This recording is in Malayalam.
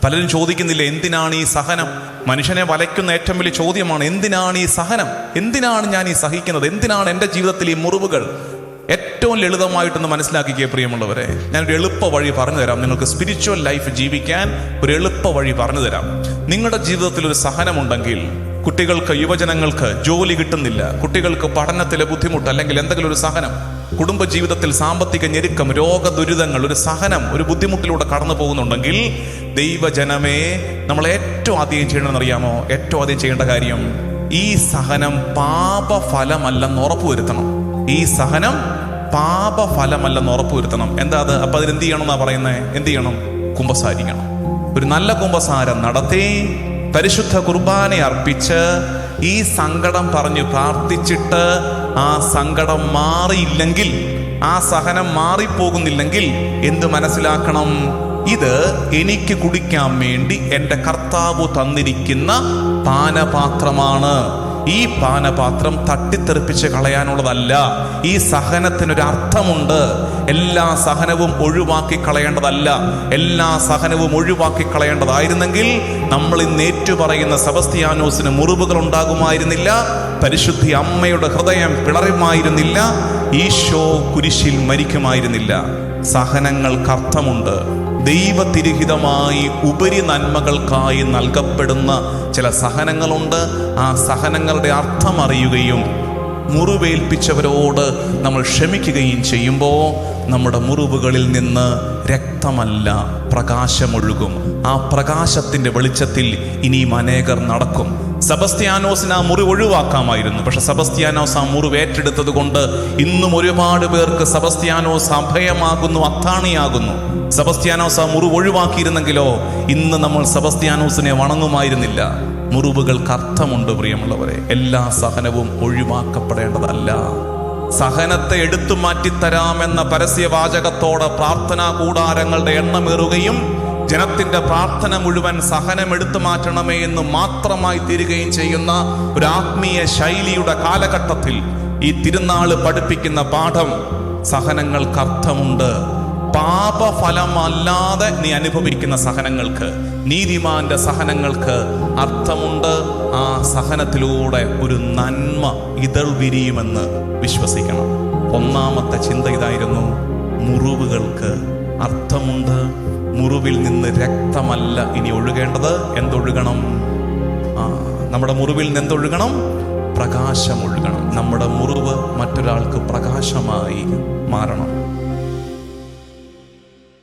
പലരും ചോദിക്കുന്നില്ല, എന്തിനാണ് ഈ സഹനം? മനുഷ്യനെ വലയ്ക്കുന്ന ഏറ്റവും വലിയ ചോദ്യമാണ്, എന്തിനാണ് ഈ സഹനം? എന്തിനാണ് ഞാൻ ഈ സഹിക്കുന്നത്? എന്തിനാണ് എൻ്റെ ജീവിതത്തിൽ ഈ മുറിവുകൾ? ഏറ്റവും ലളിതമായിട്ടൊന്ന് മനസ്സിലാക്കിക്കേ പ്രിയമുള്ളവരെ, ഞാനൊരു എളുപ്പ വഴി പറഞ്ഞു തരാം. നിങ്ങൾക്ക് സ്പിരിച്വൽ ലൈഫ് ജീവിക്കാൻ ഒരു എളുപ്പ വഴി പറഞ്ഞു തരാം. നിങ്ങളുടെ ജീവിതത്തിൽ ഒരു സഹനമുണ്ടെങ്കിൽ, കുട്ടികൾക്ക്, യുവജനങ്ങൾക്ക് ജോലി കിട്ടുന്നില്ല, കുട്ടികൾക്ക് പഠനത്തിലെ ബുദ്ധിമുട്ട്, അല്ലെങ്കിൽ എന്തെങ്കിലും ഒരു സഹനം, കുടുംബജീവിതത്തിൽ സാമ്പത്തിക ഞെരുക്കം, രോഗദുരിതങ്ങൾ, ഒരു സഹനം, ഒരു ബുദ്ധിമുട്ടിലൂടെ കടന്നു പോകുന്നുണ്ടെങ്കിൽ, ദൈവജനമേ, നമ്മൾ ഏറ്റവും ആദ്യം ചെയ്യണമെന്നറിയാമോ? ഏറ്റവും ആദ്യം ചെയ്യേണ്ട കാര്യം, ഈ സഹനം പാപഫലമല്ലെന്ന് ഉറപ്പുവരുത്തണം. ഈ സഹനം പാപഫലമല്ലെന്ന് ഉറപ്പുവരുത്തണം. എന്താ അത്? അപ്പൊ അതിനെന്ത് ചെയ്യണം എന്നാ പറയുന്നത്? എന്ത് ചെയ്യണം? കുമ്പസാരിക്കണം. ഒരു നല്ല കുമ്പസാരം നടത്തി പരിശുദ്ധ കുർബാന അർപ്പിച്ച് ഈ സങ്കടം പറഞ്ഞു പ്രാർത്ഥിച്ചിട്ട് ആ സങ്കടം മാറിയില്ലെങ്കിൽ, ആ സഹനം മാറിപ്പോകുന്നില്ലെങ്കിൽ എന്ത് മനസ്സിലാക്കണം? ഇത് എനിക്ക് കുടിക്കാൻ വേണ്ടി എൻ്റെ കർത്താവ് തന്നിരിക്കുന്ന പാനപാത്രമാണ്. ഈ പാനപാത്രം തട്ടിത്തെറിപ്പിച്ച് കളയാനുള്ളതല്ല. ഈ സഹനത്തിനൊരർത്ഥമുണ്ട്. എല്ലാ സഹനവും ഒഴിവാക്കി കളയേണ്ടതല്ല. എല്ലാ സഹനവും ഒഴിവാക്കി കളയേണ്ടതായിരുന്നെങ്കിൽ നമ്മൾ ഇന്ന് ഏറ്റുപറയുന്ന സെബസ്ത്യാനോസിന് മുറിവുകൾ ഉണ്ടാകുമായിരുന്നില്ല, പരിശുദ്ധി അമ്മയുടെ ഹൃദയം പിളരുമായിരുന്നില്ല, ഈശോ കുരിശിൽ മരിക്കുമായിരുന്നില്ല. സഹനങ്ങൾക്ക് അർത്ഥമുണ്ട്. ദൈവതിരുഹിതമായി ഉപരി നന്മകൾക്കായി നൽകപ്പെടുന്ന ചില സഹനങ്ങളുണ്ട്. ആ സഹനങ്ങളുടെ അർത്ഥം അറിയുകയും മുറിവേൽപ്പിച്ചവരോട് നമ്മൾ ക്ഷമിക്കുകയും ചെയ്യുമ്പോൾ നമ്മുടെ മുറിവുകളിൽ നിന്ന് രക്തമല്ല, പ്രകാശമൊഴുകും. ആ പ്രകാശത്തിന്റെ വെളിച്ചത്തിൽ ഇനിയും അനേകർ നടക്കും. സെബസ്ത്യാനോസിന് ആ മുറിവ് ഒഴിവാക്കാമായിരുന്നു. പക്ഷെ സെബസ്ത്യാനോസ് ആ മുറിവ് ഏറ്റെടുത്തത് കൊണ്ട് ഇന്നും ഒരുപാട് പേർക്ക് സെബസ്ത്യാനോസ് അഭയമാകുന്നു, അത്താണിയാകുന്നു. സെബസ്ത്യാനോസ് ആ മുറിവ് ഒഴിവാക്കിയിരുന്നെങ്കിലോ ഇന്ന് നമ്മൾ സെബസ്ത്യാനോസിനെ വണങ്ങുമായിരുന്നില്ല. മുറിവുകൾക്ക് അർത്ഥമുണ്ട് പ്രിയമുള്ളവരെ. എല്ലാ സഹനവും ഒഴിവാക്കപ്പെടേണ്ടതല്ല. സഹനത്തെ എടുത്തു മാറ്റിത്തരാമെന്ന പരസ്യവാചകത്തോടെ പ്രാർത്ഥനാ കൂടാരങ്ങളുടെ എണ്ണമേറുകയും ജനത്തിന്റെ പ്രാർത്ഥന മുഴുവൻ സഹനം എടുത്തു മാറ്റണമേ എന്ന് മാത്രമായി തീരുകയും ചെയ്യുന്ന ഒരു ആത്മീയ ശൈലിയുടെ കാലഘട്ടത്തിൽ ഈ തിരുനാള് പഠിപ്പിക്കുന്ന പാഠം, സഹനങ്ങൾക്ക് അർത്ഥമുണ്ട്. പാപഫലമല്ലാതെ നീ അനുഭവിക്കുന്ന സഹനങ്ങൾക്ക്, നീതിമാന്റെ സഹനങ്ങൾക്ക് അർത്ഥമുണ്ട്. ആ സഹനത്തിലൂടെ ഒരു നന്മ ഇതൾ വിരിയുമെന്ന് വിശ്വസിക്കണം. ഒന്നാമത്തെ ചിന്ത ഇതായിരുന്നു, മുറിവുകൾക്ക് അർത്ഥമുണ്ട്. മുറിവിൽ നിന്ന് രക്തമല്ല ഇനി ഒഴുകേണ്ടത്. എന്തൊഴുകണം? നമ്മുടെ മുറിവിൽ നിന്ന് എന്തൊഴുകണം? പ്രകാശം ഒഴുകണം. നമ്മുടെ മുറിവ് മറ്റൊരാൾക്ക് പ്രകാശമായി മാറണം.